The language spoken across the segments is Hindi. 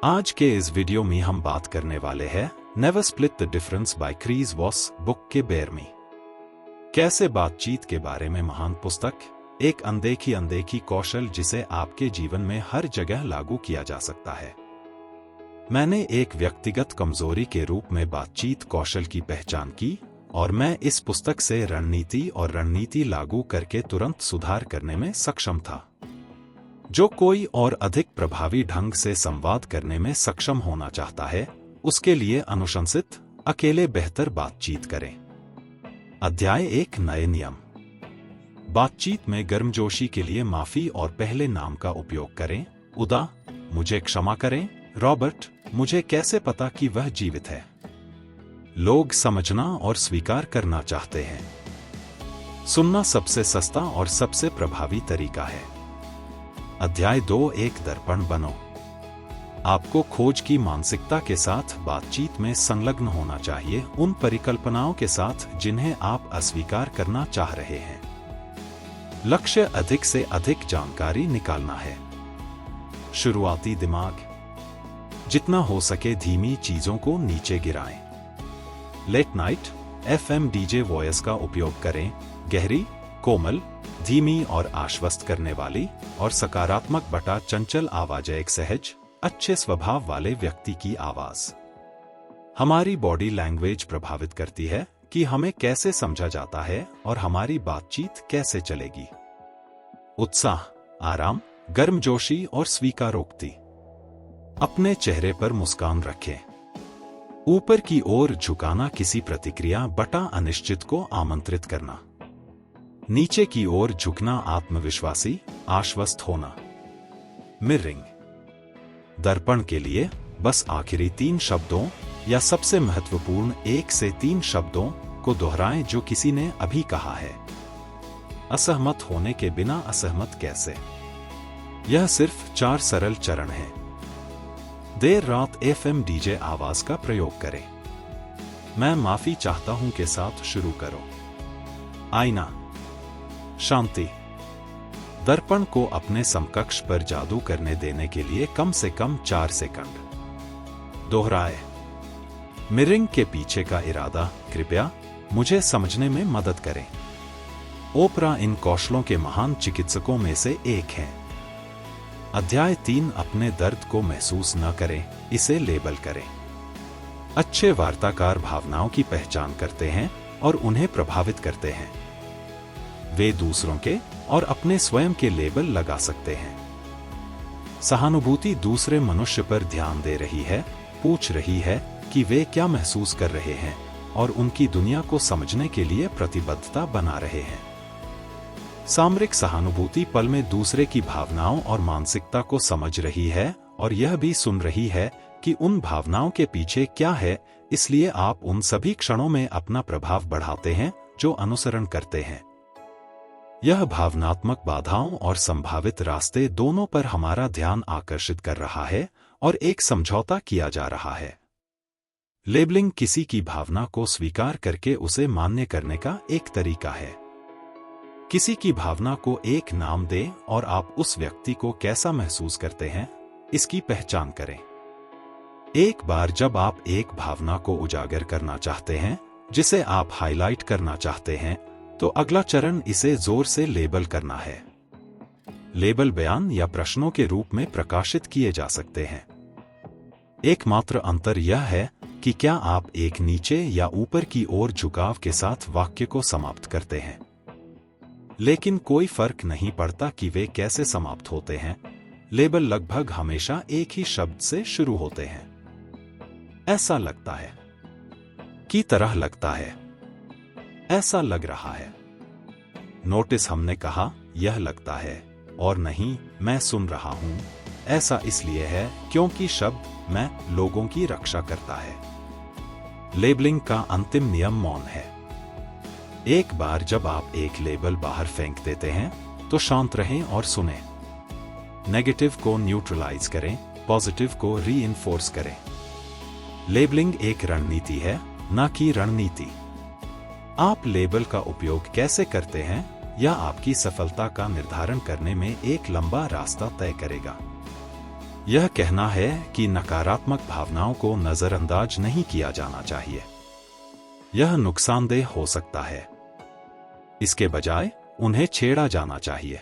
आज के इस वीडियो में हम बात करने वाले हैं never split the difference by Chris Voss book के बेर में। कैसे बातचीत के बारे में महान पुस्तक, एक अनदेखी कौशल जिसे आपके जीवन में हर जगह लागू किया जा सकता है। मैंने एक व्यक्तिगत कमजोरी के रूप में बातचीत कौशल की पहचान की और मैं इस पुस्तक से रणनीति लागू करके तुरंत सुधार करने में सक्षम था। जो कोई और अधिक प्रभावी ढंग से संवाद करने में सक्षम होना चाहता है, उसके लिए अनुशंसित अकेले बेहतर बातचीत करें। अध्याय 1 नए नियम। बातचीत में गर्मजोशी के लिए माफी और पहले नाम का उपयोग करें। उदा, मुझे क्षमा करें रॉबर्ट, मुझे कैसे पता कि वह जीवित है? लोग समझना और स्वीकार करना चाहते हैं। सुनना सबसे सस्ता और सबसे प्रभावी तरीका है। अध्याय 2 एक दर्पण बनो। आपको खोज की मानसिकता के साथ बातचीत में संलग्न होना चाहिए, उन परिकल्पनाओं के साथ जिन्हें आप अस्वीकार करना चाह रहे हैं। लक्ष्य अधिक से अधिक जानकारी निकालना है। शुरुआती दिमाग, जितना हो सके धीमी चीजों को नीचे गिराएं। Late night FM DJ voice का उपयोग करें। गहरी, कोमल, धीमी और आश्वस्त करने वाली और सकारात्मक बटा चंचल आवाज। एक सहज, अच्छे स्वभाव वाले व्यक्ति की आवाज। हमारी बॉडी लैंग्वेज प्रभावित करती है कि हमें कैसे समझा जाता है और हमारी बातचीत कैसे चलेगी। उत्साह, आराम, गर्मजोशी और स्वीकारोक्ति। अपने चेहरे पर मुस्कान रखें। ऊपर की ओर झुकाना किसी प्रतिक्रिया बटा अनिश्चित को आमंत्रित करना। नीचे की ओर झुकना आत्मविश्वासी, आश्वस्त होना। मिररिंग। दर्पण के लिए बस आखिरी 3 शब्दों या सबसे महत्वपूर्ण 1 से 3 शब्दों को दोहराएं जो किसी ने अभी कहा है। असहमत होने के बिना असहमत कैसे? यह सिर्फ 4 सरल चरण हैं। देर रात FM DJ आवाज का प्रयोग करें। मैं माफी चाहता हूं के साथ शुरू करो। आईना। शांति। दर्पण को अपने समकक्ष पर जादू करने देने के लिए कम से कम 4 सेकंड दोहराए। मिररिंग के पीछे का इरादा, कृपया मुझे समझने में मदद करें। ओपरा इन कौशलों के महान चिकित्सकों में से एक है। अध्याय 3 अपने दर्द को महसूस न करें, इसे लेबल करें। अच्छे वार्ताकार भावनाओं की पहचान करते हैं और उन्हें प्रभावित करते हैं। वे दूसरों के और अपने स्वयं के लेबल लगा सकते हैं। सहानुभूति दूसरे मनुष्य पर ध्यान दे रही है, पूछ रही है कि वे क्या महसूस कर रहे हैं और उनकी दुनिया को समझने के लिए प्रतिबद्धता बना रहे हैं। सामरिक सहानुभूति पल में दूसरे की भावनाओं और मानसिकता को समझ रही है और यह भी सुन रही है कि उन भावनाओं के पीछे क्या है, इसलिए आप उन सभी क्षणों में अपना प्रभाव बढ़ाते हैं जो अनुसरण करते हैं। यह भावनात्मक बाधाओं और संभावित रास्ते दोनों पर हमारा ध्यान आकर्षित कर रहा है और एक समझौता किया जा रहा है। लेबलिंग किसी की भावना को स्वीकार करके उसे मान्य करने का एक तरीका है। किसी की भावना को एक नाम दें और आप उस व्यक्ति को कैसा महसूस करते हैं, इसकी पहचान करें। एक बार जब आप एक भावना को उजागर करना चाहते हैं, जिसे आप हाईलाइट करना चाहते हैं, तो अगला चरण इसे जोर से लेबल करना है। लेबल बयान या प्रश्नों के रूप में प्रकाशित किए जा सकते हैं। एकमात्र अंतर यह है कि क्या आप एक नीचे या ऊपर की ओर झुकाव के साथ वाक्य को समाप्त करते हैं। लेकिन कोई फर्क नहीं पड़ता कि वे कैसे समाप्त होते हैं। लेबल लगभग हमेशा एक ही शब्द से शुरू होते हैं। ऐसा लगता है, की तरह लगता है, ऐसा लग रहा है। नोटिस हमने कहा यह लगता है और नहीं मैं सुन रहा हूं। ऐसा इसलिए है क्योंकि शब्द मैं लोगों की रक्षा करता है। लेबलिंग का अंतिम नियम मौन है। एक बार जब आप एक लेबल बाहर फेंक देते हैं तो शांत रहें और सुनें। नेगेटिव को न्यूट्रलाइज करें, पॉजिटिव को रीइंफोर्स करें। लेबलिंग एक रणनीति है, न कि रणनीति। आप लेबल का उपयोग कैसे करते हैं यह आपकी सफलता का निर्धारण करने में एक लंबा रास्ता तय करेगा। यह कहना है कि नकारात्मक भावनाओं को नजरअंदाज नहीं किया जाना चाहिए। यह नुकसानदेह हो सकता है। इसके बजाय उन्हें छेड़ा जाना चाहिए।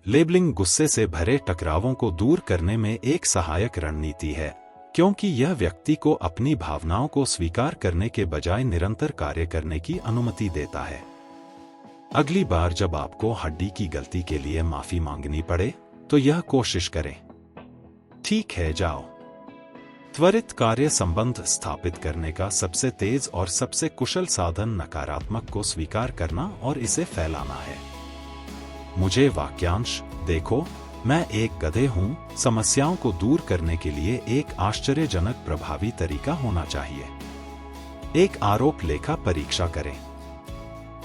लेबलिंग गुस्से से भरे टकरावों को दूर करने में एक सहायक रणनीति है, क्योंकि यह व्यक्ति को अपनी भावनाओं को स्वीकार करने के बजाय निरंतर कार्य करने की अनुमति देता है। अगली बार जब आपको हड्डी की गलती के लिए माफी मांगनी पड़े, तो यह कोशिश करें, ठीक है, जाओ। त्वरित कार्य संबंध स्थापित करने का सबसे तेज और सबसे कुशल साधन नकारात्मक को स्वीकार करना और इसे फैलाना है। मुझे वाक्यांश, देखो, मैं एक गधे हूं, समस्याओं को दूर करने के लिए एक आश्चर्यजनक प्रभावी तरीका होना चाहिए। एक आरोप लेखा परीक्षा करें।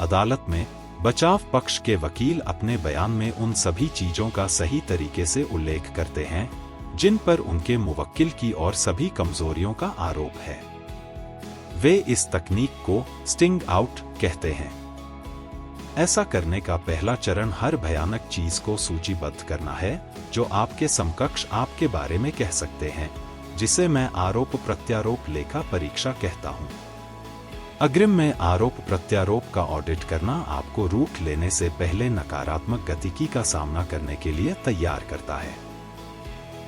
अदालत में बचाव पक्ष के वकील अपने बयान में उन सभी चीजों का सही तरीके से उल्लेख करते हैं जिन पर उनके मुवक्किल की और सभी कमजोरियों का आरोप है। वे इस तकनीक को स्टिंग आउट कहते हैं। ऐसा करने का पहला चरण हर भयानक चीज को सूचीबद्ध करना है जो आपके समकक्ष आपके बारे में कह सकते हैं, जिसे मैं आरोप प्रत्यारोप लेखा परीक्षा कहता हूं। अग्रिम में आरोप प्रत्यारोप का ऑडिट करना आपको रूठ लेने से पहले नकारात्मक गतिकी का सामना करने के लिए तैयार करता है।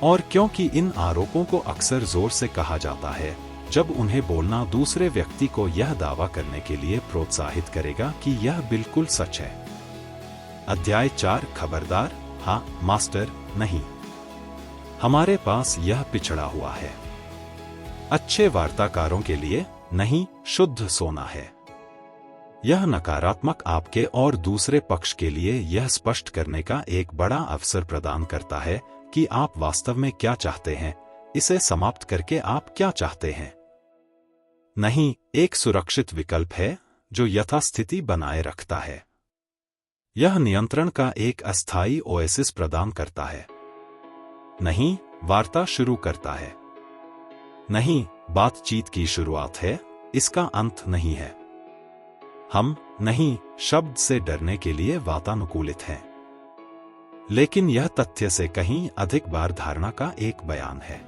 और क्योंकि इन आरोपों को अक्सर जोर से कहा जाता है, जब उन्हें बोलना दूसरे व्यक्ति को यह दावा करने के लिए प्रोत्साहित करेगा कि यह बिल्कुल सच है। अध्याय 4, खबरदार, हाँ, मास्टर, नहीं। हमारे पास यह पिछड़ा हुआ है। अच्छे वार्ताकारों के लिए नहीं, शुद्ध सोना है। यह नकारात्मक आपके और दूसरे पक्ष के लिए यह स्पष्ट करने का एक बड़ा अवसर प्रदान करता है कि आप वास्तव में क्या चाहते हैं, इसे समाप्त करके आप क्या चाहते हैं। नहीं, एक सुरक्षित विकल्प है जो यथास्थिति बनाए रखता है। यह नियंत्रण का एक अस्थायी ओएसिस प्रदान करता है। नहीं, वार्ता शुरू करता है। नहीं, बातचीत की शुरुआत है, इसका अंत नहीं है। हम नहीं शब्द से डरने के लिए वातानुकूलित हैं, लेकिन यह तथ्य से कहीं अधिक बार धारणा का एक बयान है।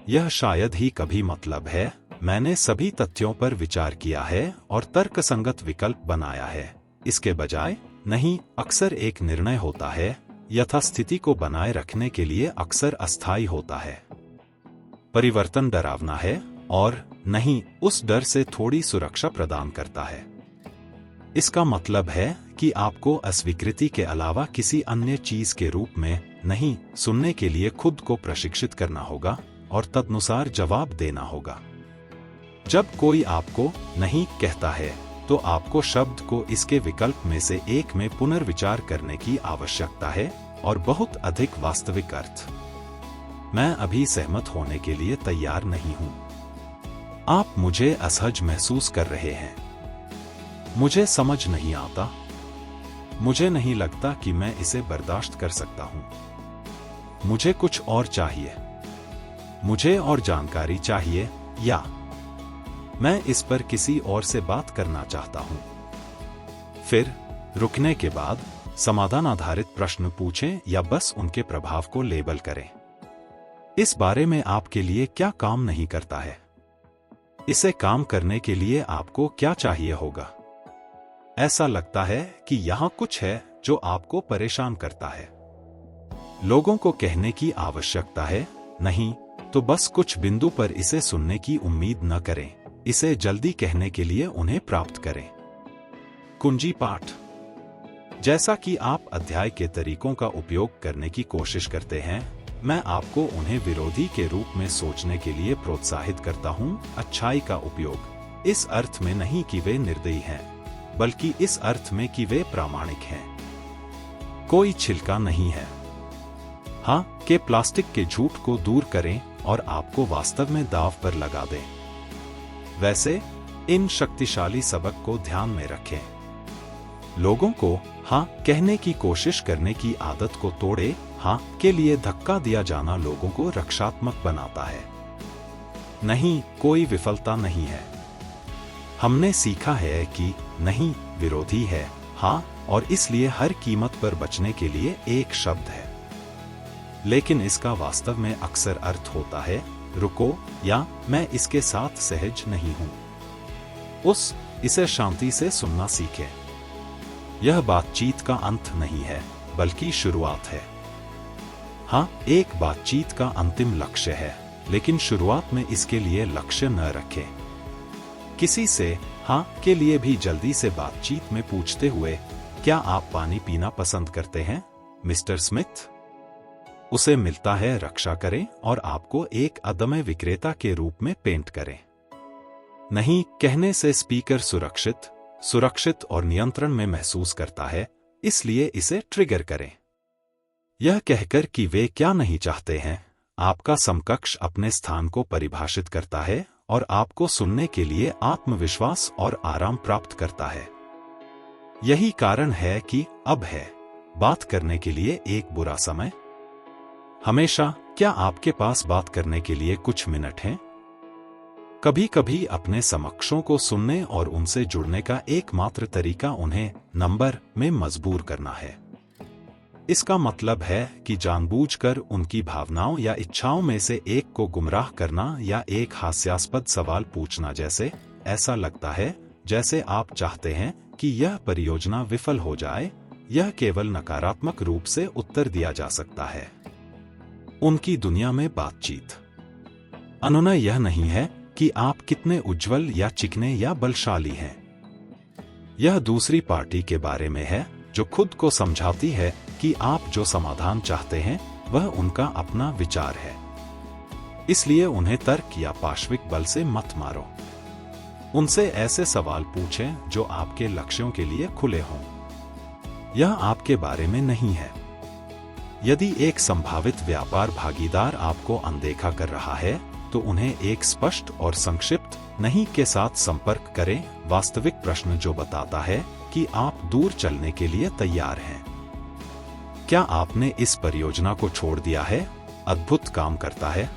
यह शायद ही कभी मतलब है, मैंने सभी तथ्यों पर विचार किया है और तर्कसंगत विकल्प बनाया है। इसके बजाय नहीं अक्सर एक निर्णय होता है, यथास्थिति को बनाए रखने के लिए अक्सर अस्थायी होता है। परिवर्तन डरावना है और नहीं उस डर से थोड़ी सुरक्षा प्रदान करता है। इसका मतलब है कि आपको अस्वीकृति के अलावा किसी अन्य चीज के रूप में नहीं सुनने के लिए खुद को प्रशिक्षित करना होगा और तदनुसार जवाब देना होगा। जब कोई आपको नहीं कहता है, तो आपको शब्द को इसके विकल्प में से एक में पुनर्विचार करने की आवश्यकता है और बहुत अधिक वास्तविक अर्थ। मैं अभी सहमत होने के लिए तैयार नहीं हूं। आप मुझे असहज महसूस कर रहे हैं। मुझे समझ नहीं आता। मुझे नहीं लगता कि मैं इसे बर्दाश्त कर सकता हूं। मुझे कुछ और चाहिए। मुझे और जानकारी चाहिए, या मैं इस पर किसी और से बात करना चाहता हूं। फिर रुकने के बाद समाधान आधारित प्रश्न पूछें या बस उनके प्रभाव को लेबल करें। इस बारे में आपके लिए क्या काम नहीं करता है? इसे काम करने के लिए आपको क्या चाहिए होगा? ऐसा लगता है कि यहां कुछ है जो आपको परेशान करता है। लोगों को कहने की आवश्यकता है, नहीं तो बस कुछ बिंदु पर इसे सुनने की उम्मीद न करें। इसे जल्दी कहने के लिए उन्हें प्राप्त करें। कुंजी पाठ। जैसा कि आप अध्याय के तरीकों का उपयोग करने की कोशिश करते हैं, मैं आपको उन्हें विरोधी के रूप में सोचने के लिए प्रोत्साहित करता हूं। अच्छाई का उपयोग इस अर्थ में नहीं कि वे निर्दयी हैं, बल्कि इस अर्थ में कि वे प्रामाणिक हैं। कोई छिलका नहीं है। हाँ के प्लास्टिक के झूठ को दूर करें और आपको वास्तव में दांव पर लगा दें। वैसे इन शक्तिशाली सबक को ध्यान में रखें। लोगों को हाँ कहने की कोशिश करने की आदत को तोड़े। हाँ के लिए धक्का दिया जाना लोगों को रक्षात्मक बनाता है। नहीं कोई विफलता नहीं है। हमने सीखा है कि नहीं विरोधी है हाँ, और इसलिए हर कीमत पर बचने के लिए एक शब्द है। लेकिन इसका वास्तव में अक्सर अर्थ होता है रुको, या मैं इसके साथ सहज नहीं हूं। इसे शांति से सुनना सीखें। यह बातचीत का अंत नहीं है, बल्कि शुरुआत है। हाँ, एक बातचीत का अंतिम लक्ष्य है, लेकिन शुरुआत में इसके लिए लक्ष्य न रखें। किसी से हाँ के लिए भी जल्दी से बातचीत में पूछते हुए, क्या आप पानी पीना पसंद करते हैं मिस्टर स्मिथ? उसे मिलता है रक्षा करें और आपको एक अदम्य विक्रेता के रूप में पेंट करें। नहीं कहने से स्पीकर सुरक्षित और नियंत्रण में महसूस करता है, इसलिए इसे ट्रिगर करें। यह कहकर कि वे क्या नहीं चाहते हैं, आपका समकक्ष अपने स्थान को परिभाषित करता है और आपको सुनने के लिए आत्मविश्वास और आराम प्राप्त करता है। यही कारण है कि अब है बात करने के लिए एक बुरा समय। हमेशा, क्या आपके पास बात करने के लिए कुछ मिनट हैं? कभी कभी अपने समकक्षों को सुनने और उनसे जुड़ने का एकमात्र तरीका उन्हें नंबर में मजबूर करना है। इसका मतलब है कि जानबूझकर उनकी भावनाओं या इच्छाओं में से एक को गुमराह करना या एक हास्यास्पद सवाल पूछना, जैसे ऐसा लगता है जैसे आप चाहते हैं कि यह परियोजना विफल हो जाए। यह केवल नकारात्मक रूप से उत्तर दिया जा सकता है। उनकी दुनिया में बातचीत अनुनय यह नहीं है कि आप कितने उज्जवल या चिकने या बलशाली हैं। यह दूसरी पार्टी के बारे में है, जो खुद को समझाती है कि आप जो समाधान चाहते हैं वह उनका अपना विचार है। इसलिए उन्हें तर्क या पाशविक बल से मत मारो। उनसे ऐसे सवाल पूछें जो आपके लक्ष्यों के लिए खुले हों। यह आपके बारे में नहीं है। यदि एक संभावित व्यापार भागीदार आपको अनदेखा कर रहा है, तो उन्हें एक स्पष्ट और संक्षिप्त नहीं के साथ संपर्क करें। वास्तविक प्रश्न जो बताता है कि आप दूर चलने के लिए तैयार हैं। क्या आपने इस परियोजना को छोड़ दिया है? अद्भुत काम करता है।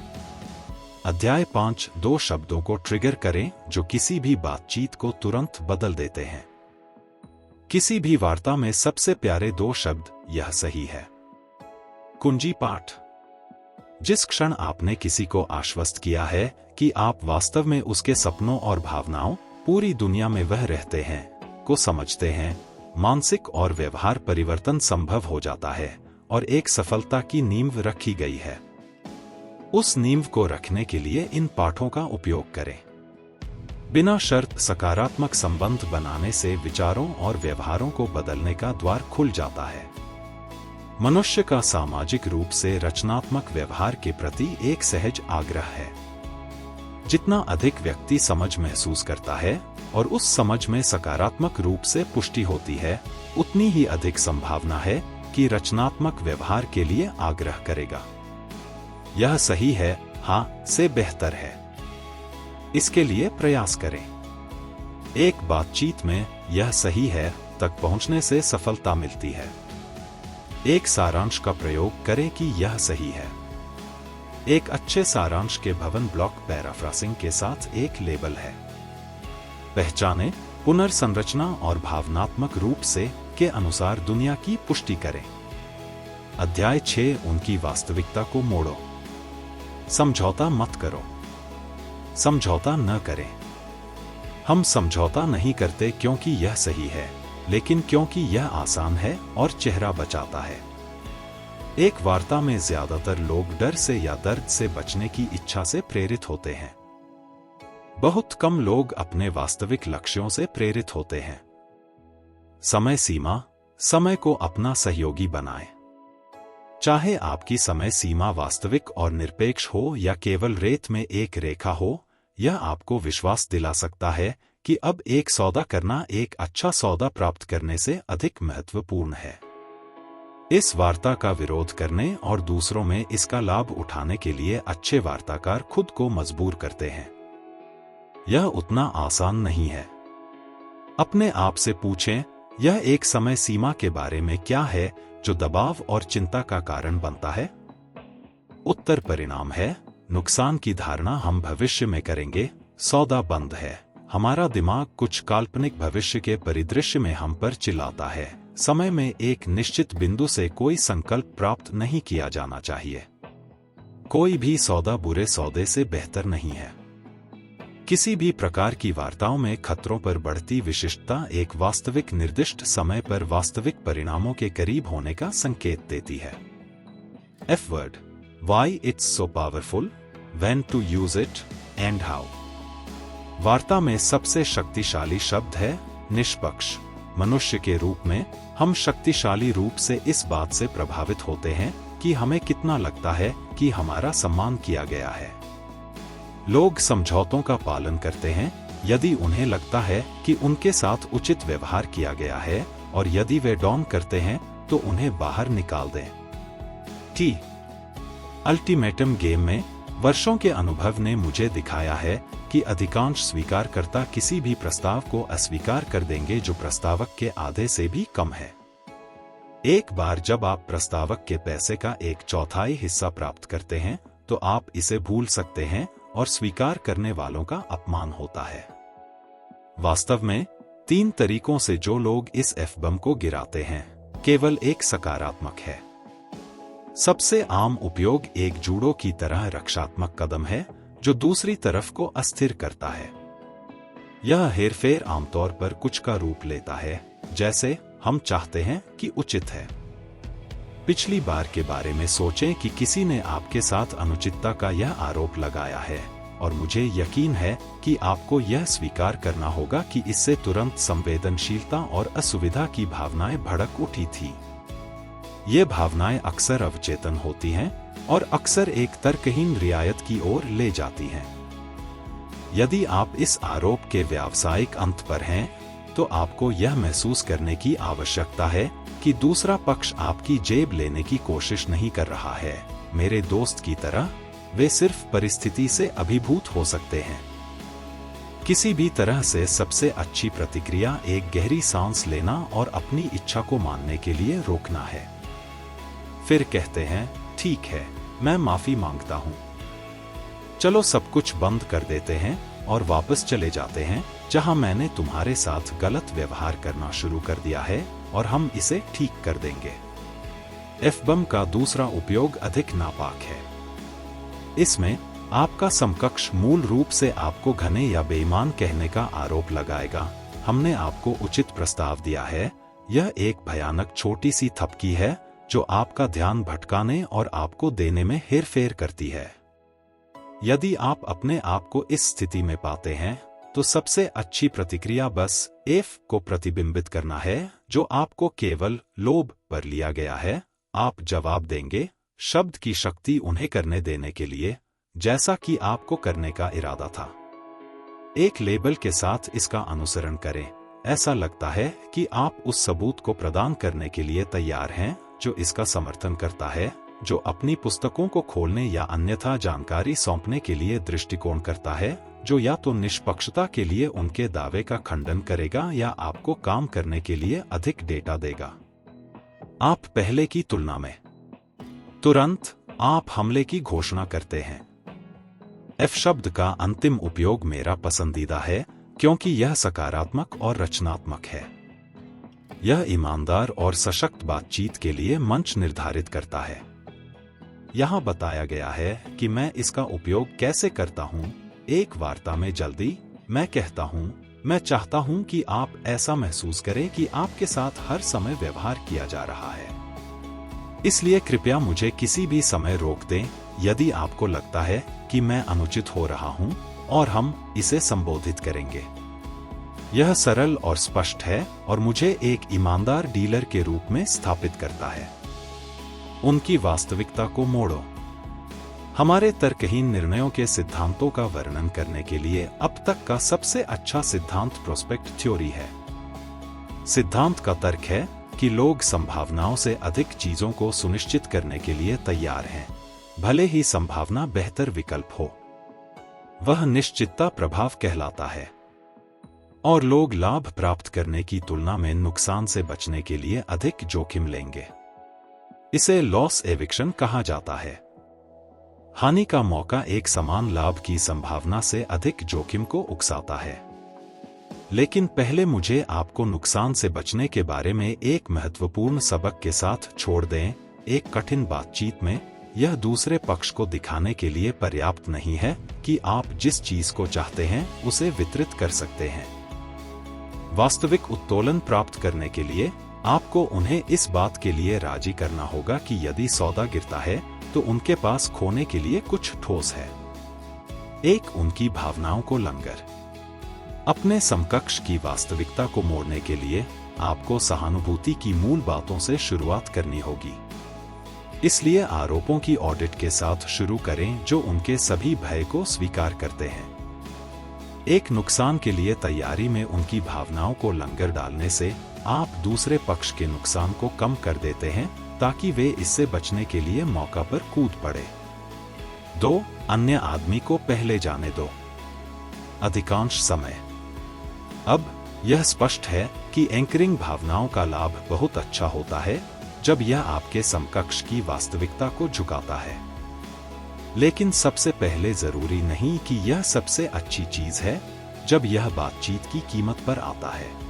अध्याय 5 2 शब्दों को ट्रिगर करें जो किसी भी बातचीत को तुरंत बदल देते हैं। किसी भी वार्ता में सबसे प्यारे 2 शब्द यह सही है। कुंजी पाठ। जिस क्षण आपने किसी को आश्वस्त किया है कि आप वास्तव में उसके सपनों और भावनाओं, पूरी दुनिया में वह रहते हैं, को समझते हैं, मानसिक और व्यवहार परिवर्तन संभव हो जाता है और एक सफलता की नींव रखी गई है। उस नींव को रखने के लिए इन पाठों का उपयोग करें। बिना शर्त सकारात्मक संबंध बनाने से विचारों और व्यवहारों को बदलने का द्वार खुल जाता है। मनुष्य का सामाजिक रूप से रचनात्मक व्यवहार के प्रति एक सहज आग्रह है। जितना अधिक व्यक्ति समझ महसूस करता है और उस समझ में सकारात्मक रूप से पुष्टि होती है, उतनी ही अधिक संभावना है कि रचनात्मक व्यवहार के लिए आग्रह करेगा। यह सही है, हाँ से बेहतर है। इसके लिए प्रयास करें। एक बातचीत में यह सही है तक पहुंचने से सफलता मिलती है। एक सारांश का प्रयोग करें कि यह सही है। एक अच्छे सारांश के भवन ब्लॉक पैराफ्रासिंग के साथ एक लेबल है। पहचानें, पुनर्संरचना और भावनात्मक रूप से के अनुसार दुनिया की पुष्टि करें। अध्याय 6 उनकी वास्तविकता को मोड़ो। समझौता मत करो। समझौता न करें। हम समझौता नहीं करते क्योंकि यह सही है, लेकिन क्योंकि यह आसान है और चेहरा बचाता है। एक वार्ता में ज्यादातर लोग डर से या दर्द से बचने की इच्छा से प्रेरित होते हैं। बहुत कम लोग अपने वास्तविक लक्ष्यों से प्रेरित होते हैं। समय सीमा। समय को अपना सहयोगी बनाएं। चाहे आपकी समय सीमा वास्तविक और निरपेक्ष हो या केवल रेत में एक रेखा हो, यह आपको विश्वास दिला सकता है कि अब एक सौदा करना एक अच्छा सौदा प्राप्त करने से अधिक महत्वपूर्ण है। इस वार्ता का विरोध करने और दूसरों में इसका लाभ उठाने के लिए अच्छे वार्ताकार खुद को मजबूर करते हैं। यह उतना आसान नहीं है। अपने आप से पूछें, यह एक समय सीमा के बारे में क्या है जो दबाव और चिंता का कारण बनता है? उत्तर परिणाम है, नुकसान की धारणा हम भविष्य में करेंगे, सौदा बंद है। हमारा दिमाग कुछ काल्पनिक भविष्य के परिदृश्य में हम पर चिल्लाता है, समय में एक निश्चित बिंदु से कोई संकल्प प्राप्त नहीं किया जाना चाहिए। कोई भी सौदा बुरे सौदे से बेहतर नहीं है। किसी भी प्रकार की वार्ताओं में खतरों पर बढ़ती विशिष्टता एक वास्तविक निर्दिष्ट समय पर वास्तविक परिणामों के करीब होने का संकेत देती है। F word. Why it's so powerful, when to use it, and how. वार्ता में सबसे शक्तिशाली शब्द है निष्पक्ष। मनुष्य के रूप में हम शक्तिशाली रूप से इस बात से प्रभावित होते हैं कि हमें कितना लगता है कि हमारा सम्मान किया गया है। लोग समझौतों का पालन करते हैं यदि उन्हें लगता है कि उनके साथ उचित व्यवहार किया गया है, और यदि वे डॉन करते हैं तो उन्हें बाहर निकाल दें। टी अल्टीमेटम गेम में वर्षों के अनुभव ने मुझे दिखाया है कि अधिकांश स्वीकारकर्ता किसी भी प्रस्ताव को अस्वीकार कर देंगे जो प्रस्तावक के आधे से भी कम है। एक बार जब आप प्रस्तावक के पैसे का 1/4 हिस्सा प्राप्त करते हैं तो आप इसे भूल सकते हैं और स्वीकार करने वालों का अपमान होता है। वास्तव में 3 तरीकों से जो लोग इस एफ बम को गिराते हैं, केवल एक सकारात्मक है। सबसे आम उपयोग एक जूडो की तरह रक्षात्मक कदम है जो दूसरी तरफ को अस्थिर करता है। यह हेरफेर आमतौर पर कुछ का रूप लेता है जैसे हम चाहते हैं कि उचित है। पिछली बार के बारे में सोचें कि किसी ने आपके साथ अनुचितता का यह आरोप लगाया है, और मुझे यकीन है कि आपको यह स्वीकार करना होगा कि इससे तुरंत संवेदनशीलता और असुविधा की भावनाएं भड़क उठी थी। ये भावनाएं अक्सर अवचेतन होती हैं और अक्सर एक तर्कहीन रियायत की ओर ले जाती हैं। यदि आप इस आरोप के व्यावसायिक अंत पर हैं, तो आपको यह महसूस करने की आवश्यकता है कि दूसरा पक्ष आपकी जेब लेने की कोशिश नहीं कर रहा है। मेरे दोस्त की तरह वे सिर्फ परिस्थिति से अभिभूत हो सकते हैं। किसी भी तरह से सबसे अच्छी प्रतिक्रिया एक गहरी सांस लेना और अपनी इच्छा को मानने के लिए रोकना है। फिर कहते हैं, ठीक है, मैं माफी मांगता हूं। चलो सब कुछ बंद कर देते हैं और वापस चले जाते हैं जहां मैंने तुम्हारे साथ गलत व्यवहार करना शुरू कर दिया है, और हम इसे ठीक कर देंगे। एफ बम का दूसरा उपयोग अधिक नापाक है। इसमें आपका समकक्ष मूल रूप से आपको घने या बेईमान कहने का आरोप लगाएगा। हमने आपको उचित प्रस्ताव दिया है। यह एक भयानक छोटी सी थपकी है जो आपका ध्यान भटकाने और आपको देने में हेरफेर करती है। यदि आप अपने आप को इस स्थिति में पाते हैं तो सबसे अच्छी प्रतिक्रिया बस एफ को प्रतिबिंबित करना है जो आपको केवल लोभ पर लिया गया है। आप जवाब देंगे शब्द की शक्ति उन्हें करने देने के लिए जैसा कि आपको करने का इरादा था। एक लेबल के साथ इसका अनुसरण करें। ऐसा लगता है कि आप उस सबूत को प्रदान करने के लिए तैयार हैं जो इसका समर्थन करता है, जो अपनी पुस्तकों को खोलने या अन्यथा जानकारी सौंपने के लिए दृष्टिकोण करता है, जो या तो निष्पक्षता के लिए उनके दावे का खंडन करेगा या आपको काम करने के लिए अधिक डेटा देगा। आप पहले की तुलना में तुरंत आप हमले की घोषणा करते हैं। एफ शब्द का अंतिम उपयोग मेरा पसंदीदा है क्योंकि यह सकारात्मक और रचनात्मक है। यह ईमानदार और सशक्त बातचीत के लिए मंच निर्धारित करता है। यहाँ बताया गया है कि मैं इसका उपयोग कैसे करता हूँ। एक वार्ता में जल्दी, मैं कहता हूँ, मैं चाहता हूँ कि आप ऐसा महसूस करें कि आपके साथ हर समय व्यवहार किया जा रहा है। इसलिए कृपया मुझे किसी भी समय रोक दें यदि आपको लगता है कि मैं अनुचित हो रहा हूँ, और हम इसे संबोधित करेंगे। यह सरल और स्पष्ट है और मुझे एक ईमानदार डीलर के रूप में स्थापित करता है। उनकी वास्तविकता को मोड़ो। हमारे तर्कहीन निर्णयों के सिद्धांतों का वर्णन करने के लिए अब तक का सबसे अच्छा सिद्धांत प्रोस्पेक्ट थ्योरी है। सिद्धांत का तर्क है कि लोग संभावनाओं से अधिक चीजों को सुनिश्चित करने के लिए तैयार हैं, भले ही संभावना बेहतर विकल्प हो। वह निश्चितता प्रभाव कहलाता है, और लोग लाभ प्राप्त करने की तुलना में नुकसान से बचने के लिए अधिक जोखिम लेंगे। इसे लॉस एविक्शन कहा जाता है। हानि का मौका एक समान लाभ की संभावना से अधिक जोखिम को उकसाता है। लेकिन पहले मुझे आपको नुकसान से बचने के बारे में एक महत्वपूर्ण सबक के साथ छोड़ दें। एक कठिन बातचीत में यह दूसरे पक्ष को दिखाने के लिए पर्याप्त नहीं है कि आप जिस चीज को चाहते हैं उसे वितरित कर सकते हैं। वास्तविक उत्तोलन प्राप्त करने के लिए आपको उन्हें इस बात के लिए राजी करना होगा कि यदि सौदा गिरता है तो उनके पास खोने के लिए कुछ ठोस है। एक, उनकी भावनाओं को लंगर। अपने समकक्ष की वास्तविकता को मोड़ने के लिए आपको सहानुभूति की मूल बातों से शुरुआत करनी होगी। इसलिए आरोपों की ऑडिट के साथ शुरू करें जो उनके सभी भय को स्वीकार करते हैं। एक नुकसान के लिए तैयारी में उनकी भावनाओं को लंगर डालने से आप दूसरे पक्ष के नुकसान को कम कर देते हैं ताकि वे इससे बचने के लिए मौका पर कूद पड़े। 2, अन्य आदमी को पहले जाने दो। अधिकांश समय अब यह स्पष्ट है कि एंकरिंग भावनाओं का लाभ बहुत अच्छा होता है जब यह आपके समकक्ष की वास्तविकता को झुकाता है, लेकिन सबसे पहले जरूरी नहीं कि यह सबसे अच्छी चीज है जब यह बातचीत की कीमत पर आता है।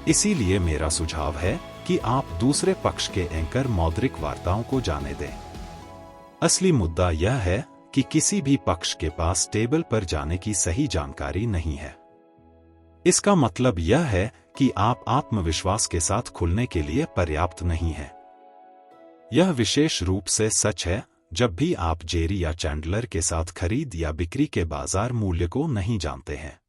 इसीलिए मेरा सुझाव है कि आप दूसरे पक्ष के एंकर मौद्रिक वार्ताओं को जाने दें। असली मुद्दा यह है कि किसी भी पक्ष के पास टेबल पर जाने की सही जानकारी नहीं है। इसका मतलब यह है कि आप आत्मविश्वास के साथ खुलने के लिए पर्याप्त नहीं हैं। यह विशेष रूप से सच है जब भी आप जेरी या चैंडलर के साथ खरीद या बिक्री के बाजार मूल्य को नहीं जानते हैं।